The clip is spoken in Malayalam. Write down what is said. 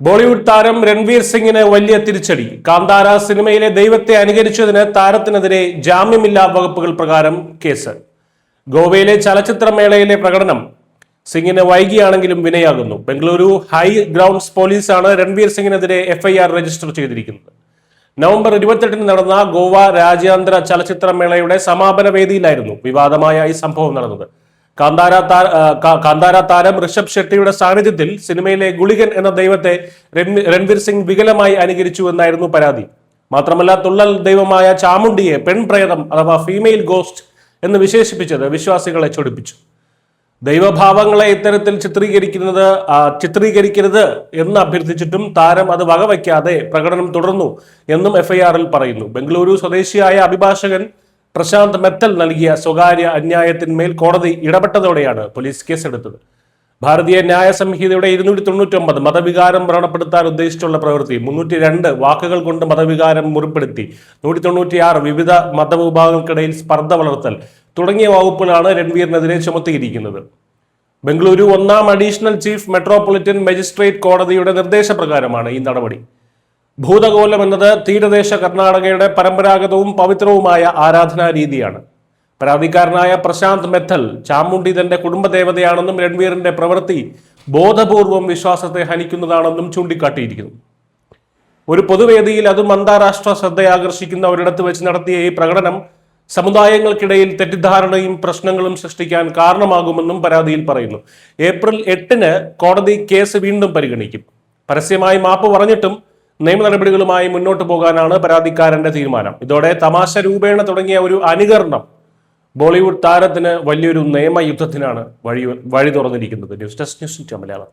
ബോളിവുഡ് താരം രൺവീർ സിംഗിന് വലിയ തിരിച്ചടി. കാന്താര സിനിമയിലെ ദൈവത്തെ അനുകരിച്ചതിന് താരത്തിനെതിരെ ജാമ്യമില്ലാ വകുപ്പുകൾ പ്രകാരം കേസ്. ഗോവയിലെ ചലച്ചിത്രമേളയിലെ പ്രകടനം സിംഗിന് വൈകിയാണെങ്കിലും വിനയാകുന്നു. ബംഗളൂരു ഹൈ ഗ്രൗണ്ട്സ് പോലീസാണ് രൺവീർ സിംഗിനെതിരെ FIR രജിസ്റ്റർ ചെയ്തിരിക്കുന്നത്. നവംബർ 28-ന് നടന്ന ഗോവ രാജ്യാന്തര ചലച്ചിത്രമേളയുടെ സമാപന വേദിയിലായിരുന്നു വിവാദമായ ഈ സംഭവം നടന്നത്. കാന്താര താരം ഋഷഭ് ഷെട്ടിയുടെ സാന്നിധ്യത്തിൽ സിനിമയിലെ ഗുളികൻ എന്ന ദൈവത്തെ രൺവീർ സിംഗ് വികലമായി അനുകരിച്ചു എന്നായിരുന്നു പരാതി. മാത്രമല്ല, തുള്ളൽ ദൈവമായ ചാമുണ്ടിയെ പെൺപ്രേതം അഥവാ ഫീമെയിൽ ഗോസ്റ്റ് എന്ന് വിശേഷിപ്പിച്ചത് വിശ്വാസികളെ ചൊടിപ്പിച്ചു. ദൈവഭാവങ്ങളെ ഇത്തരത്തിൽ ചിത്രീകരിക്കരുത് എന്ന് അഭ്യർത്ഥിച്ചിട്ടും താരം അത് വകവയ്ക്കാതെ പ്രകടനം തുടർന്നു എന്നും FIR-ൽ പറയുന്നു. ബംഗളൂരു സ്വദേശിയായ അഭിഭാഷകൻ പ്രശാന്ത് മെത്തൽ നൽകിയ സ്വകാര്യ അന്യായത്തിന്മേൽ കോടതി ഇടപെട്ടതോടെയാണ് പോലീസ് കേസെടുത്തത്. ഭാരതീയ ന്യായ സംഹിതയുടെ 299 മതവികാരം വ്രണപ്പെടുത്താൻ ഉദ്ദേശിച്ചുള്ള പ്രവൃത്തി, 302 വാക്കുകൾ കൊണ്ട് മതവികാരം മുറിപ്പെടുത്തി, 196 വിവിധ മതവിഭാഗങ്ങൾക്കിടയിൽ സ്പർദ്ധ വളർത്തൽ തുടങ്ങിയ വകുപ്പുകളാണ് രൺവീറിനെതിരെ ചുമത്തിയിരിക്കുന്നത്. ബംഗളൂരു 1-ാം അഡീഷണൽ ചീഫ് മെട്രോപൊളിറ്റൻ മജിസ്ട്രേറ്റ് കോടതിയുടെ നിർദ്ദേശപ്രകാരമാണ് ഈ നടപടി. ഭൂതകോലം എന്നത് തീരദേശ കർണാടകയുടെ പരമ്പരാഗതവും പവിത്രവുമായ ആരാധനാ രീതിയാണ്. പരാതിക്കാരനായ പ്രശാന്ത് മെത്തൽ ചാമുണ്ടി തന്റെ കുടുംബദേവതയാണെന്നും രൺവീറിന്റെ പ്രവൃത്തി ബോധപൂർവം വിശ്വാസത്തെ ഹനിക്കുന്നതാണെന്നും ചൂണ്ടിക്കാട്ടിയിരിക്കുന്നു. ഒരു പൊതുവേദിയിൽ, അതും അന്താരാഷ്ട്ര ശ്രദ്ധയാകർഷിക്കുന്ന ഒരിടത്ത് വെച്ച് നടത്തിയ ഈ പ്രകടനം സമുദായങ്ങൾക്കിടയിൽ തെറ്റിദ്ധാരണയും പ്രശ്നങ്ങളും സൃഷ്ടിക്കാൻ കാരണമാകുമെന്നും പരാതിയിൽ പറയുന്നു. ഏപ്രിൽ 8-ന് കോടതി കേസ് വീണ്ടും പരിഗണിക്കും. പരസ്യമായി മാപ്പ് പറഞ്ഞിട്ടും നിയമ നടപടികളുമായി മുന്നോട്ട് പോകാനാണ് പരാതിക്കാരന്റെ തീരുമാനം. ഇതോടെ തമാശ രൂപേണ തുടങ്ങിയ ഒരു അനുകരണം ബോളിവുഡ് താരത്തിന് വലിയൊരു നിയമയുദ്ധത്തിനാണ് വഴി തുറന്നിരിക്കുന്നത്. News desk, news India Malayalam.